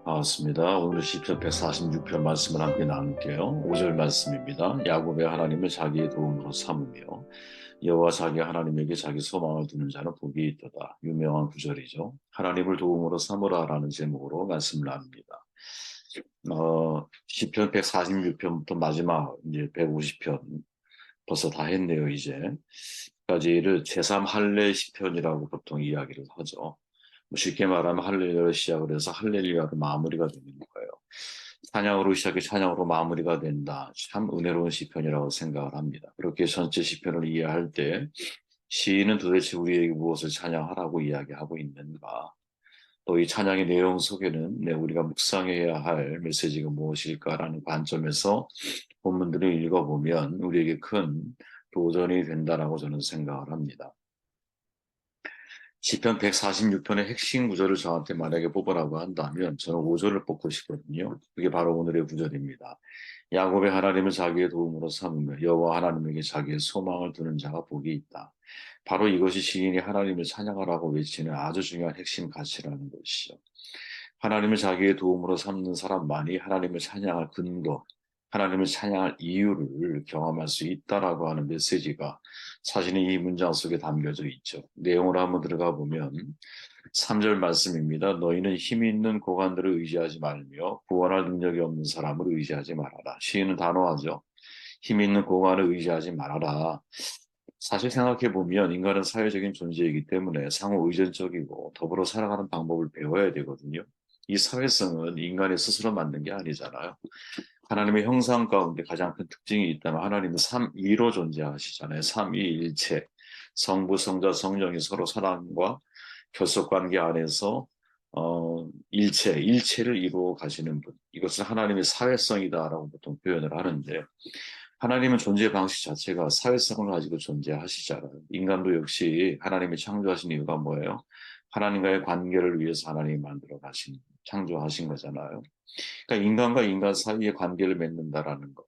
반갑습니다. 오늘 시편 146편 말씀을 함께 나눌게요. 5절 말씀입니다. 야곱의 하나님을 자기의 도움으로 삼으며 여호와 자기 하나님에게 자기 소망을 두는 자는 복이 있도다. 유명한 구절이죠. 하나님을 도움으로 삼으라라는 제목으로 말씀을 나눕니다. 시편 146편부터 마지막 이제 150편 벌써 다 했네요, 이제. 까지를 제3 할례 시편이라고 보통 이야기를 하죠. 쉽게 말하면 할렐루야로 시작을 해서 할렐루야로 마무리가 되는 거예요. 찬양으로 시작해 찬양으로 마무리가 된다. 참 은혜로운 시편이라고 생각을 합니다. 그렇게 전체 시편을 이해할 때 시인은 도대체 우리에게 무엇을 찬양하라고 이야기하고 있는가? 또 이 찬양의 내용 속에는 우리가 묵상해야 할 메시지가 무엇일까라는 관점에서 본문들을 읽어보면 우리에게 큰 도전이 된다라고 저는 생각을 합니다. 시편 146편의 핵심 구절을 저한테 만약에 뽑으라고 한다면 저는 5절을 뽑고 싶거든요. 그게 바로 오늘의 구절입니다. 야곱의 하나님을 자기의 도움으로 삼으며 여호와 하나님에게 자기의 소망을 두는 자가 복이 있다. 바로 이것이 시인이 하나님을 찬양하라고 외치는 아주 중요한 핵심 가치라는 것이죠. 하나님을 자기의 도움으로 삼는 사람만이 하나님을 찬양할 근거, 하나님을 찬양할 이유를 경험할 수 있다라고 하는 메시지가 사실은 이 문장 속에 담겨져 있죠. 내용을 한번 들어가 보면 3절 말씀입니다. 너희는 힘이 있는 고관들을 의지하지 말며 구원할 능력이 없는 사람을 의지하지 말아라. 시인은 단호하죠. 힘이 있는 고관을 의지하지 말아라. 사실 생각해 보면 인간은 사회적인 존재이기 때문에 상호 의존적이고 더불어 살아가는 방법을 배워야 되거든요. 이 사회성은 인간이 스스로 만든 게 아니잖아요. 하나님의 형상 가운데 가장 큰 특징이 있다면 하나님은 삼위로 존재하시잖아요. 삼위일체. 성부, 성자, 성령이 서로 사랑과 결속관계 안에서 일체를 이루어 가시는 분. 이것을 하나님의 사회성이다라고 보통 표현을 하는데 하나님은 존재 방식 자체가 사회성을 가지고 존재하시잖아요. 인간도 역시 하나님이 창조하신 이유가 뭐예요? 하나님과의 관계를 위해서 하나님이 만들어 가신, 창조하신 거잖아요. 그러니까 인간과 인간 사이의 관계를 맺는다라는 것.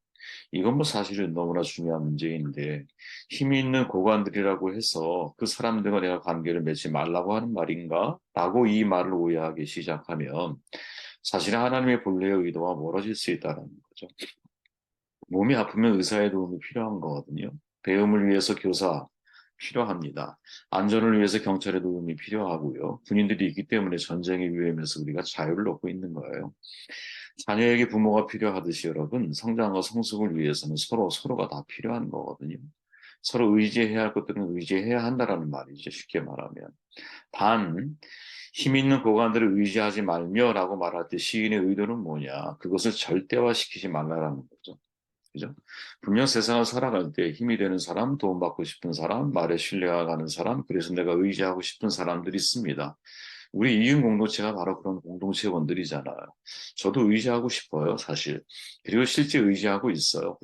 이건 뭐 사실은 너무나 중요한 문제인데 힘이 있는 고관들이라고 해서 그 사람들과 내가 관계를 맺지 말라고 하는 말인가? 라고 이 말을 오해하기 시작하면 사실은 하나님의 본래의 의도와 멀어질 수 있다는 거죠. 몸이 아프면 의사의 도움이 필요한 거거든요. 배움을 위해서 교사 필요합니다. 안전을 위해서 경찰의 도움이 필요하고요. 군인들이 있기 때문에 전쟁의 위험에서 우리가 자유를 얻고 있는 거예요. 자녀에게 부모가 필요하듯이 여러분, 성장과 성숙을 위해서는 서로가 다 필요한 거거든요. 서로 의지해야 할 것들은 의지해야 한다라는 말이죠. 쉽게 말하면. 단, 힘 있는 고관들을 의지하지 말며라고 말할 때 시인의 의도는 뭐냐? 그것을 절대화시키지 말라라는 거죠. 그죠? 분명 세상을 살아갈 때 힘이 되는 사람, 도움받고 싶은 사람, 말에 신뢰가 가는 사람, 그래서 내가 의지하고 싶은 사람들이 있습니다. 우리 이윤 공동체가 바로 그런 공동체원들이잖아요. 저도 의지하고 싶어요, 사실. 그리고 실제 의지하고 있어요.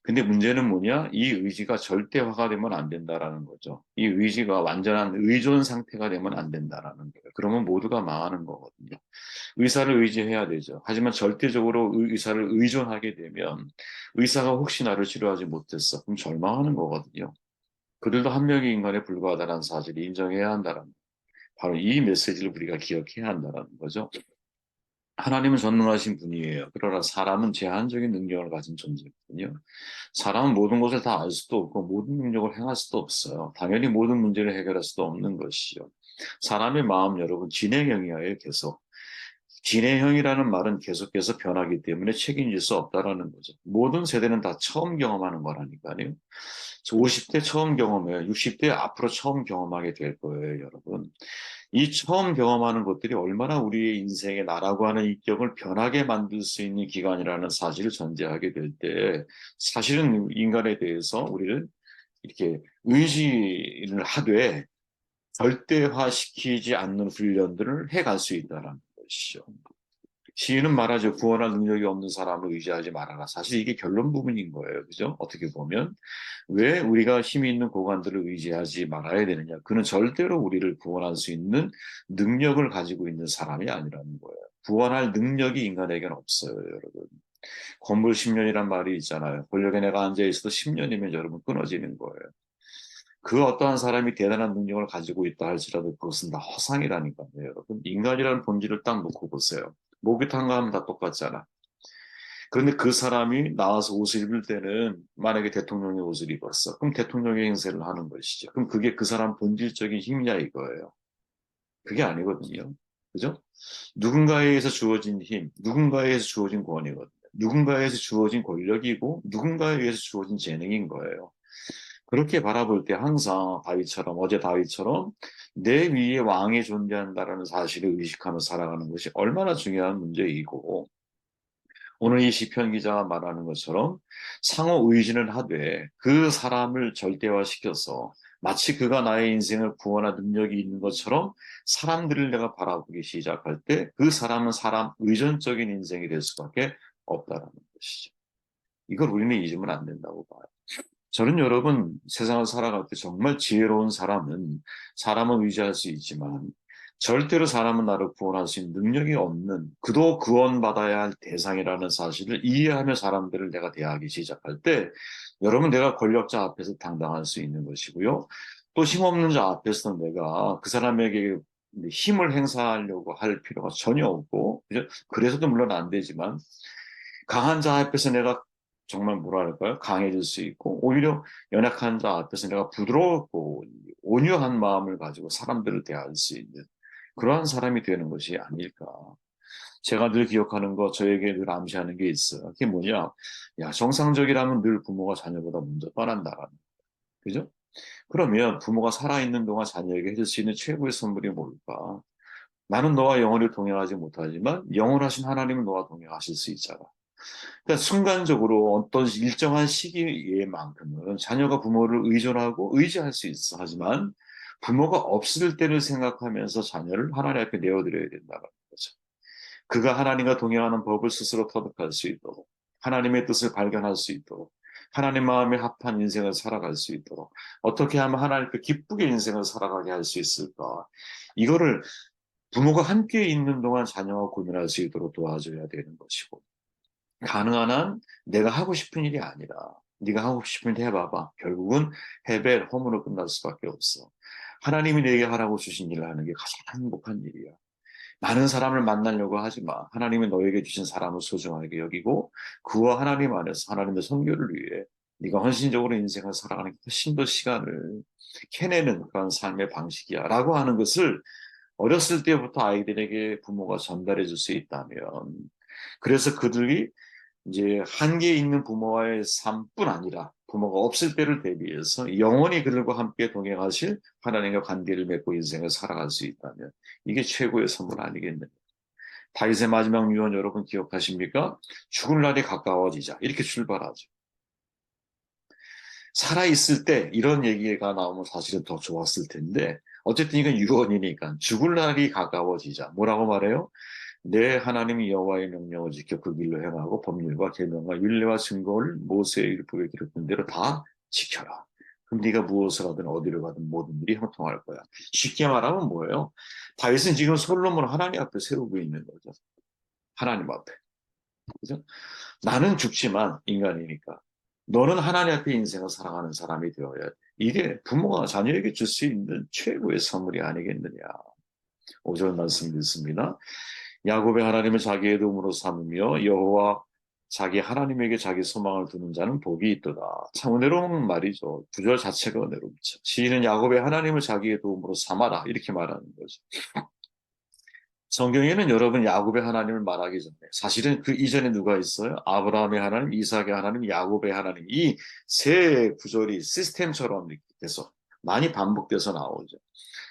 근데 문제는 뭐냐? 이 의지가 절대화가 되면 안 된다라는 거죠. 이 의지가 완전한 의존 상태가 되면 안 된다라는 거예요. 그러면 모두가 망하는 거거든요. 의사를 의지해야 되죠. 하지만 절대적으로 의사를 의존하게 되면 의사가 혹시 나를 치료하지 못했어. 그럼 절망하는 거거든요. 그들도 한 명의 인간에 불과하다는 사실을 인정해야 한다는 바로 이 메시지를 우리가 기억해야 한다는 거죠. 하나님은 전능하신 분이에요. 그러나 사람은 제한적인 능력을 가진 존재거든요. 사람은 모든 것을 다 알 수도 없고 모든 능력을 행할 수도 없어요. 당연히 모든 문제를 해결할 수도 없는 것이요. 사람의 마음 여러분 진행형이에요. 계속. 진행형이라는 말은 계속해서 변하기 때문에 책임질 수 없다라는 거죠. 모든 세대는 다 처음 경험하는 거라니까요. 50대 처음 경험해요. 60대 앞으로 처음 경험하게 될 거예요, 여러분. 이 처음 경험하는 것들이 얼마나 우리의 인생의 나라고 하는 인격을 변하게 만들 수 있는 기간이라는 사실을 전제하게 될 때, 사실은 인간에 대해서 우리를 이렇게 의지를 하되 절대화시키지 않는 훈련들을 해갈 수 있다는 것이죠. 시인은 말하죠. 구원할 능력이 없는 사람을 의지하지 말아라. 사실 이게 결론 부분인 거예요. 그죠? 어떻게 보면. 왜 우리가 힘이 있는 고관들을 의지하지 말아야 되느냐. 그는 절대로 우리를 구원할 수 있는 능력을 가지고 있는 사람이 아니라는 거예요. 구원할 능력이 인간에게는 없어요, 여러분. 건물 10년이란 말이 있잖아요. 권력에 내가 앉아있어도 10년이면 여러분 끊어지는 거예요. 그 어떠한 사람이 대단한 능력을 가지고 있다 할지라도 그것은 다 허상이라니까요, 여러분. 인간이라는 본질을 딱 놓고 보세요. 목욕탕 가면 다 똑같잖아. 그런데 그 사람이 나와서 옷을 입을 때는 만약에 대통령의 옷을 입었어. 그럼 대통령의 행세를 하는 것이죠. 그럼 그게 그 사람 본질적인 힘이야 이거예요. 그게 아니거든요. 그죠? 누군가에 의해서 주어진 힘, 누군가에 의해서 주어진 권위거든요. 누군가에 의해서 주어진 권력이고 누군가에 의해서 주어진 재능인 거예요. 그렇게 바라볼 때 항상 다윗처럼 어제 다윗처럼 내 위에 왕이 존재한다라는 사실을 의식하며 살아가는 것이 얼마나 중요한 문제이고 오늘 이 시편 기자가 말하는 것처럼 상호 의진을 하되 그 사람을 절대화시켜서 마치 그가 나의 인생을 구원할 능력이 있는 것처럼 사람들을 내가 바라보기 시작할 때 그 사람은 사람 의존적인 인생이 될 수밖에 없다는 것이죠. 이걸 우리는 잊으면 안 된다고 봐요. 저는 여러분 세상을 살아갈 때 정말 지혜로운 사람은 사람을 의지할 수 있지만 절대로 사람은 나를 구원할 수 있는 능력이 없는 그도 구원받아야 할 대상이라는 사실을 이해하며 사람들을 내가 대하기 시작할 때 여러분 내가 권력자 앞에서 당당할 수 있는 것이고요. 또 힘없는 자 앞에서 내가 그 사람에게 힘을 행사하려고 할 필요가 전혀 없고 그래서도 물론 안 되지만 강한 자 앞에서 내가 정말 뭐랄까요? 강해질 수 있고 오히려 연약한 자 앞에서 내가 부드럽고 온유한 마음을 가지고 사람들을 대할 수 있는 그러한 사람이 되는 것이 아닐까. 제가 늘 기억하는 거 저에게 늘 암시하는 게 있어요. 그게 뭐냐? 야, 정상적이라면 늘 부모가 자녀보다 먼저 떠난다라는 거. 그죠? 그러면 부모가 살아있는 동안 자녀에게 해줄 수 있는 최고의 선물이 뭘까? 나는 너와 영원히 동행하지 못하지만 영원하신 하나님은 너와 동행하실 수 있잖아. 그러니까 순간적으로 어떤 일정한 시기에만큼은 자녀가 부모를 의존하고 의지할 수 있어. 하지만 부모가 없을 때를 생각하면서 자녀를 하나님 앞에 내어드려야 된다는 거죠. 그가 하나님과 동행하는 법을 스스로 터득할 수 있도록 하나님의 뜻을 발견할 수 있도록 하나님 마음에 합한 인생을 살아갈 수 있도록 어떻게 하면 하나님께 기쁘게 인생을 살아가게 할 수 있을까? 이거를 부모가 함께 있는 동안 자녀가 고민할 수 있도록 도와줘야 되는 것이고 가능한 한 내가 하고 싶은 일이 아니라 네가 하고 싶은 일 해봐봐. 결국은 헤벨, 홈으로 끝날 수밖에 없어. 하나님이 내게 하라고 주신 일을 하는 게 가장 행복한 일이야. 많은 사람을 만나려고 하지 마. 하나님이 너에게 주신 사람을 소중하게 여기고 그와 하나님 안에서 하나님의 선교를 위해 네가 헌신적으로 인생을 살아가는 훨씬 더 시간을 캐내는 그런 삶의 방식이야 라고 하는 것을 어렸을 때부터 아이들에게 부모가 전달해 줄 수 있다면 그래서 그들이 이제 한계 있는 부모와의 삶뿐 아니라 부모가 없을 때를 대비해서 영원히 그들과 함께 동행하실 하나님과 관계를 맺고 인생을 살아갈 수 있다면 이게 최고의 선물 아니겠느냐. 다윗의 마지막 유언 여러분 기억하십니까? 죽을 날이 가까워지자 이렇게 출발하죠. 살아있을 때 이런 얘기가 나오면 사실은 더 좋았을 텐데 어쨌든 이건 유언이니까 죽을 날이 가까워지자 뭐라고 말해요? 내 하나님 여호와의 명령을 지켜 그 길로 행하고 법률과 계명과 율례와 증거를 모세의 율법에 기록된 대로 다 지켜라. 그럼 네가 무엇을 하든 어디로 가든 모든 일이 형통할 거야. 쉽게 말하면 뭐예요? 다윗은 지금 솔로몬을 하나님 앞에 세우고 있는 거죠. 하나님 앞에. 그죠? 나는 죽지만 인간이니까. 너는 하나님 앞에 인생을 살아가는 사람이 되어야 돼. 이게 부모가 자녀에게 줄 수 있는 최고의 선물이 아니겠느냐. 5절 말씀 듣습니다. 야곱의 하나님을 자기의 도움으로 삼으며 여호와 자기 하나님에게 자기 소망을 두는 자는 복이 있도다. 참 은혜로운 말이죠. 구절 자체가 은혜롭죠. 시인은 야곱의 하나님을 자기의 도움으로 삼아라 이렇게 말하는 거죠. 성경에는 여러분 야곱의 하나님을 말하기 전에 사실은 그 이전에 누가 있어요? 아브라함의 하나님, 이삭의 하나님, 야곱의 하나님 이 세 구절이 시스템처럼 이렇게 돼서 많이 반복돼서 나오죠.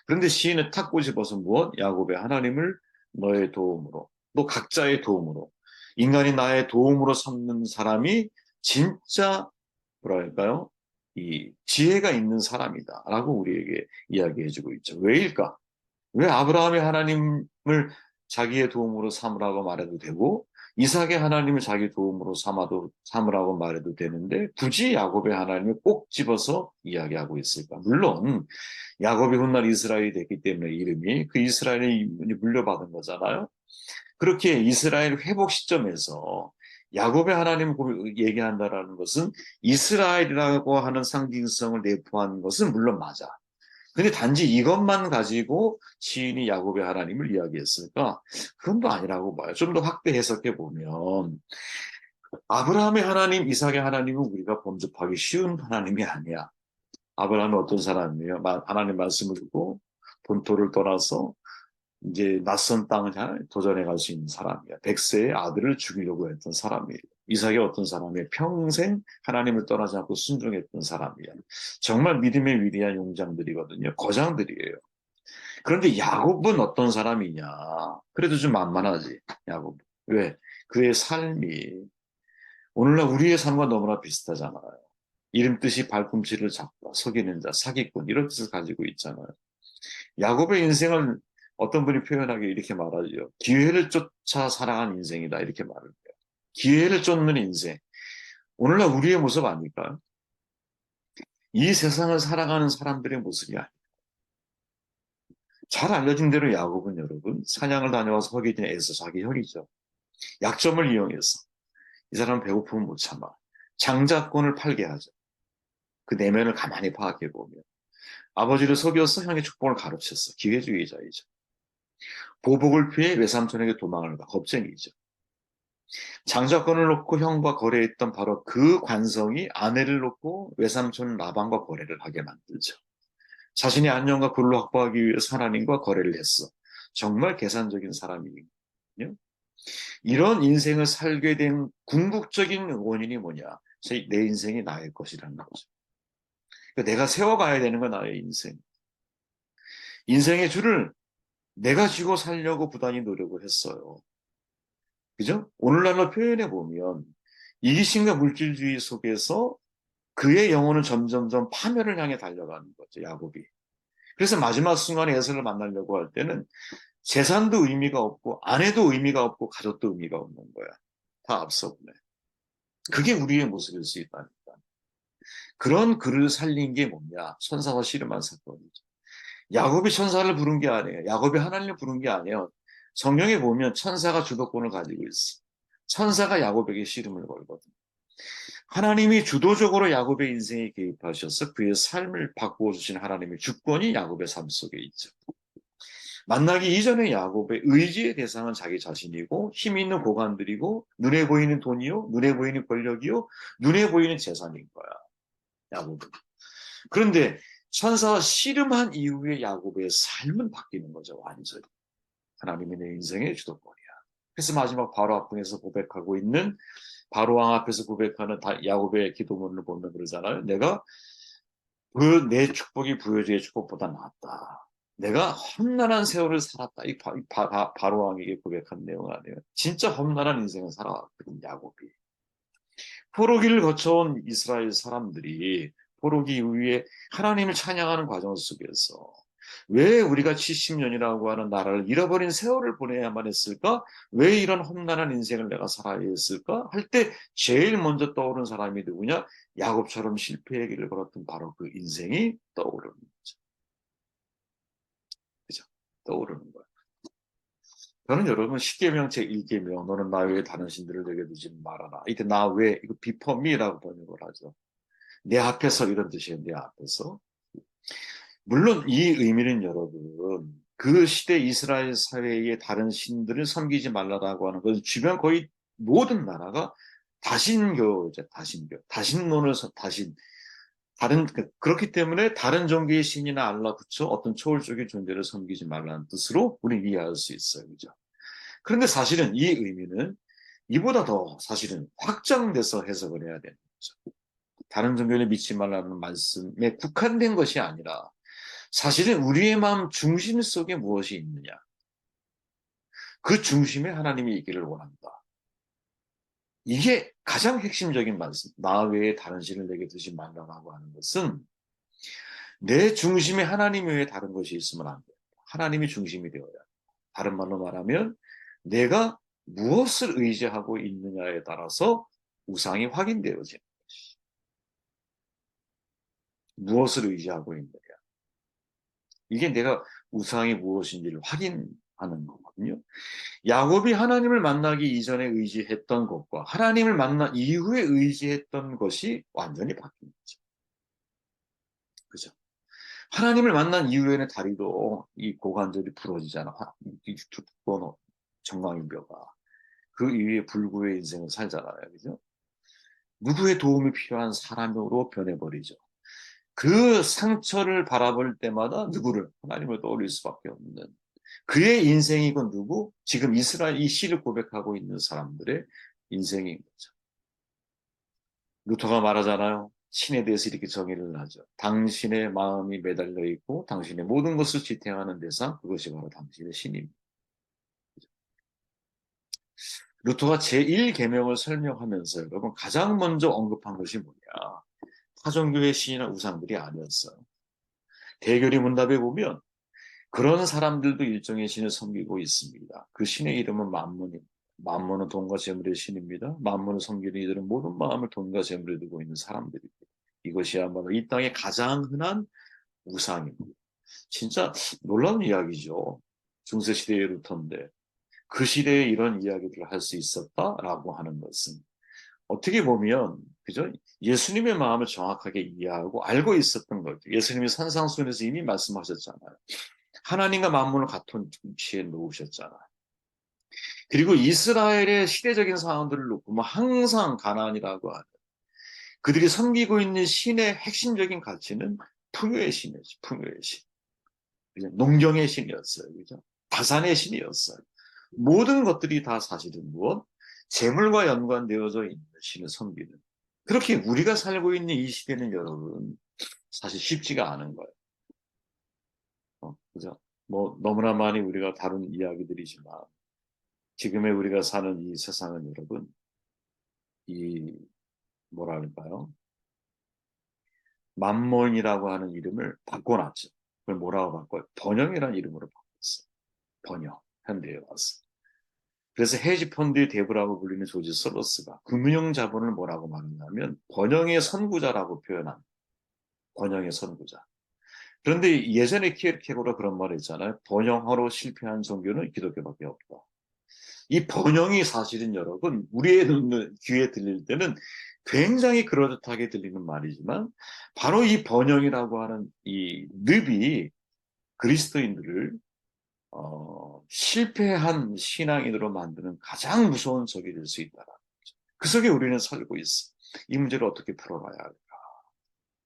그런데 시인은 탁 꼬집어서 무엇? 야곱의 하나님을 너의 도움으로, 또 각자의 도움으로, 인간이 나의 도움으로 삼는 사람이 진짜 뭐랄까요? 이 지혜가 있는 사람이다라고 우리에게 이야기해주고 있죠. 왜일까? 왜 아브라함의 하나님을 자기의 도움으로 삼으라고 말해도 되고 이삭의 하나님을 자기 도움으로 삼으라고 말해도 되는데 굳이 야곱의 하나님을 꼭 집어서 이야기하고 있을까? 물론 야곱이 훗날 이스라엘이 됐기 때문에 이름이 그 이스라엘이 물려받은 거잖아요. 그렇게 이스라엘 회복 시점에서 야곱의 하나님을 얘기한다라는 것은 이스라엘이라고 하는 상징성을 내포한 것은 물론 맞아. 근데 단지 이것만 가지고 시인이 야곱의 하나님을 이야기했을까? 그건 또 아니라고 봐요. 좀 더 확대 해석해 보면 아브라함의 하나님, 이삭의 하나님은 우리가 범접하기 쉬운 하나님이 아니야. 아브라함은 어떤 사람이에요? 하나님 말씀을 듣고 본토를 떠나서 이제 낯선 땅을 도전해 갈 수 있는 사람이야. 백세의 아들을 죽이려고 했던 사람이에요. 이삭이 어떤 사람이에요? 평생 하나님을 떠나지 않고 순종했던 사람이야. 정말 믿음의 위대한 용장들이거든요. 거장들이에요. 그런데 야곱은 어떤 사람이냐? 그래도 좀 만만하지, 야곱. 왜? 그의 삶이 오늘날 우리의 삶과 너무나 비슷하잖아요. 이름 뜻이 발꿈치를 잡다, 속이는 자, 사기꾼 이런 뜻을 가지고 있잖아요. 야곱의 인생을 어떤 분이 표현하기에 이렇게 말하죠. 기회를 쫓아 살아간 인생이다 이렇게 말을 해요. 기회를 쫓는 인생. 오늘날 우리의 모습 아닐까요? 이 세상을 살아가는 사람들의 모습이 아니에요. 잘 알려진 대로 야곱은 여러분 사냥을 다녀와서 허기 진 에서 자기 형이죠. 약점을 이용해서 이 사람은 배고프면 못 참아. 장자권을 팔게 하죠. 그 내면을 가만히 파악해 보면 아버지를 속여서 형의 축복을 가로챘어. 기회주의자이죠. 보복을 피해 외삼촌에게 도망을 가. 겁쟁이죠. 장자권을 놓고 형과 거래했던 바로 그 관성이 아내를 놓고 외삼촌 라반과 거래를 하게 만들죠. 자신의 안녕과 굴을 확보하기 위해서 하나님과 거래를 했어. 정말 계산적인 사람이거든요. 이런 인생을 살게 된 궁극적인 원인이 뭐냐? 내 인생이 나의 것이라는 거죠. 그러니까 내가 세워가야 되는 건 나의 인생. 인생의 줄을 내가 쥐고 살려고 부단히 노력을 했어요. 그죠? 오늘날로 표현해 보면 이기심과 물질주의 속에서 그의 영혼은 점점점 파멸을 향해 달려가는 거죠, 야곱이. 그래서 마지막 순간에 에서를 만나려고 할 때는 재산도 의미가 없고 아내도 의미가 없고 가족도 의미가 없는 거야. 다 앞서보네. 그게 우리의 모습일 수 있다니까. 그런 그를 살린 게 뭐냐? 천사와 씨름한 사건이죠. 야곱이 천사를 부른 게 아니에요. 야곱이 하나님을 부른 게 아니에요. 성경에 보면 천사가 주도권을 가지고 있어. 천사가 야곱에게 씨름을 걸거든. 하나님이 주도적으로 야곱의 인생에 개입하셔서 그의 삶을 바꾸어 주신 하나님의 주권이 야곱의 삶 속에 있죠. 만나기 이전에 야곱의 의지의 대상은 자기 자신이고 힘 있는 고관들이고 눈에 보이는 돈이요, 눈에 보이는 권력이요, 눈에 보이는 재산인 거야. 야곱은. 그런데 천사와 씨름한 이후에 야곱의 삶은 바뀌는 거죠. 완전히. 하나님이 내 인생의 주도권이야. 그래서 마지막 바로 앞에서 고백하고 있는 바로 왕 앞에서 고백하는 야곱의 기도문을 보면 그러잖아요. 내가 내 축복이 부여주의 축복보다 낫다. 내가 험난한 세월을 살았다. 바로 왕에게 고백한 내용 아니에요. 진짜 험난한 인생을 살아왔거든, 야곱이. 포로기를 거쳐온 이스라엘 사람들이 포로기 이후에 하나님을 찬양하는 과정 속에서 왜 우리가 70년이라고 하는 나라를 잃어버린 세월을 보내야만 했을까? 왜 이런 험난한 인생을 내가 살아야 했을까? 할 때 제일 먼저 떠오르는 사람이 누구냐? 야곱처럼 실패의 길을 걸었던 바로 그 인생이 떠오르는 거죠. 그죠? 떠오르는 거예요. 저는 여러분 십계명 제1계명 너는 나 외에 다른 신들을 내게 두지 말아라. 이때 나 외에 이거 비퍼미라고 번역을 하죠. 내 앞에서 이런 뜻이에요. 내 앞에서. 물론 이 의미는 여러분 그 시대 이스라엘 사회의 다른 신들을 섬기지 말라라고 하는 것은 주변 거의 모든 나라가 다신교죠. 다신론을 다신 다른 그렇기 때문에 다른 종교의 신이나 알라 부처 어떤 초월적인 존재를 섬기지 말라는 뜻으로 우리는 이해할 수 있어요. 그죠? 그런데 사실은 이 의미는 이보다 더 사실은 확장돼서 해석을 해야 되는 거죠. 다른 종교를 믿지 말라는 말씀에 국한된 것이 아니라 사실은 우리의 마음 중심 속에 무엇이 있느냐. 그 중심에 하나님이 있기를 원한다. 이게 가장 핵심적인 말씀. 나 외에 다른 신을 내게 두지 말라고 하는 것은 내 중심에 하나님 외에 다른 것이 있으면 안 돼요. 하나님이 중심이 되어야 돼요. 다른 말로 말하면 내가 무엇을 의지하고 있느냐에 따라서 우상이 확인되어지는 것이. 무엇을 의지하고 있느냐. 이게 내가 우상이 무엇인지를 확인하는 거거든요. 야곱이 하나님을 만나기 이전에 의지했던 것과 하나님을 만난 이후에 의지했던 것이 완전히 바뀐 거죠. 그죠? 하나님을 만난 이후에는 다리도 이 고관절이 부러지잖아. 이 두꺼운 정강이뼈가. 그 이후에 불구의 인생을 살잖아요. 그죠? 누구의 도움이 필요한 사람으로 변해버리죠. 그 상처를 바라볼 때마다 누구를? 하나님을 떠올릴 수밖에 없는. 그의 인생이건 누구? 지금 이스라엘 이 시를 고백하고 있는 사람들의 인생인 거죠. 루터가 말하잖아요. 신에 대해서 이렇게 정의를 하죠. 당신의 마음이 매달려 있고 당신의 모든 것을 지탱하는 대상, 그것이 바로 당신의 신입니다. 루터가 제1계명을 설명하면서 여러분 가장 먼저 언급한 것이 뭐냐? 타종교의 신이나 우상들이 아니었어요. 대결의 문답에 보면 그런 사람들도 일종의 신을 섬기고 있습니다. 그 신의 이름은 만문입니다. 만문은 돈과 재물의 신입니다. 만문을 섬기는 이들은 모든 마음을 돈과 재물에 두고 있는 사람들입니다. 이것이야말로 이 땅의 가장 흔한 우상입니다. 진짜 놀라운 이야기죠. 중세시대의 루터인데 그 시대에 이런 이야기들을 할 수 있었다라고 하는 것은 어떻게 보면 그죠? 예수님의 마음을 정확하게 이해하고 알고 있었던 거죠. 예수님이 산상수훈에서 이미 말씀하셨잖아요. 하나님과 만물을 같은 위치에 놓으셨잖아요. 그리고 이스라엘의 시대적인 상황들을 놓고 뭐 항상 가나안이라고 하는 그들이 섬기고 있는 신의 핵심적인 가치는 풍요의 신이었죠. 풍요의 신. 그죠? 농경의 신이었어요. 그죠? 다산의 신이었어요. 모든 것들이 다 사실은 무엇? 재물과 연관되어져 있는 신을 섬기는. 그렇게 우리가 살고 있는 이 시대는 여러분 사실 쉽지가 않은 거예요. 그죠? 뭐 너무나 많이 우리가 다룬 이야기들이지만 지금의 우리가 사는 이 세상은 여러분 이 뭐랄까요? 만몬이라고 하는 이름을 바꿔놨죠. 그걸 뭐라고 바꿔요? 번영이라는 이름으로 바꿨어요. 번영. 현대에 와서. 그래서 헤지 펀드의 대부라고 불리는 조지 소로스가 금융 자본을 뭐라고 말하냐면 번영의 선구자라고 표현합니다. 번영의 선구자. 그런데 예전에 키에르케고르가 그런 말을 했잖아요. 번영하러 실패한 종교는 기독교밖에 없다. 이 번영이 사실은 여러분 우리의 귀에 들릴 때는 굉장히 그럴듯하게 들리는 말이지만 바로 이 번영이라고 하는 이 늪이 그리스도인들을 실패한 신앙인으로 만드는 가장 무서운 적이 될 수 있다. 그 속에 우리는 살고 있어. 이 문제를 어떻게 풀어가야 할까?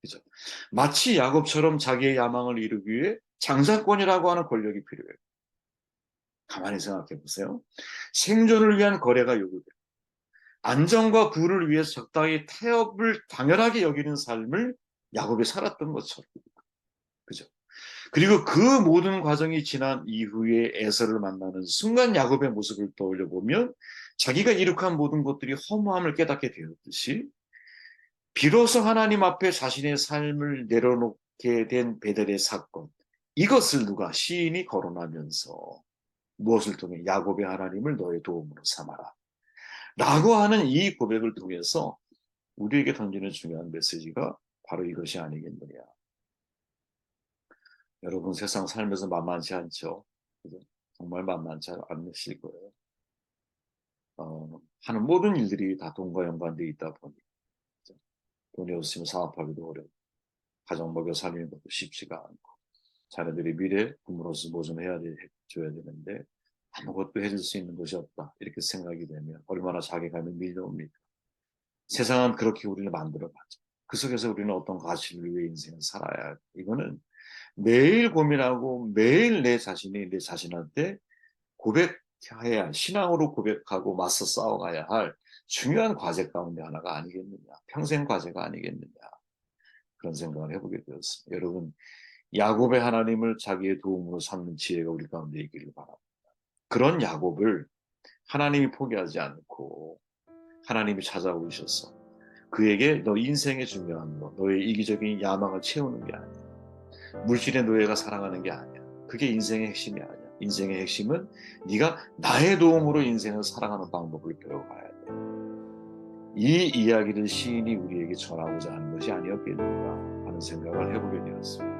그죠? 마치 야곱처럼 자기의 야망을 이루기 위해 장사권이라고 하는 권력이 필요해요. 가만히 생각해 보세요. 생존을 위한 거래가 요구돼요. 안정과 부를 위해서 적당히 타협을 당연하게 여기는 삶을 야곱이 살았던 것처럼. 그죠? 그리고 그 모든 과정이 지난 이후에 에서를 만나는 순간 야곱의 모습을 떠올려 보면 자기가 이룩한 모든 것들이 허무함을 깨닫게 되었듯이 비로소 하나님 앞에 자신의 삶을 내려놓게 된 베델의 사건, 이것을 누가 시인이 거론하면서 무엇을 통해 야곱의 하나님을 너의 도움으로 삼아라 라고 하는 이 고백을 통해서 우리에게 던지는 중요한 메시지가 바로 이것이 아니겠느냐. 여러분 세상 살면서 만만치 않죠. 정말 만만치 않으실 거예요. 하는 모든 일들이 다 돈과 연관되어 있다 보니 돈이 없으면 사업하기도 어렵고 가정 먹여 살리는 것도 쉽지가 않고 자녀들의 미래 부모로서 뭐 좀 해줘야 되는데 아무것도 해줄 수 있는 것이 없다 이렇게 생각이 되면 얼마나 자괴감이 밀려옵니까? 세상은 그렇게 우리를 만들어가죠. 그 속에서 우리는 어떤 가치를 위해 인생을 살아야 할 이거는 매일 고민하고 매일 내 자신이 내 자신한테 고백해야 할, 신앙으로 고백하고 맞서 싸워가야 할 중요한 과제 가운데 하나가 아니겠느냐. 평생 과제가 아니겠느냐. 그런 생각을 해보게 되었습니다. 여러분, 야곱의 하나님을 자기의 도움으로 삼는 지혜가 우리 가운데 있기를 바랍니다. 그런 야곱을 하나님이 포기하지 않고 하나님이 찾아오셔서 그에게 너 인생의 중요한 거, 너의 이기적인 야망을 채우는 게 아니야. 물질의 노예가 사랑하는 게 아니야. 그게 인생의 핵심이 아니야. 인생의 핵심은 네가 나의 도움으로 인생을 살아가는 방법을 배워가야 돼. 이 이야기를 시인이 우리에게 전하고자 하는 것이 아니었겠는가 하는 생각을 해보게 되었습니다.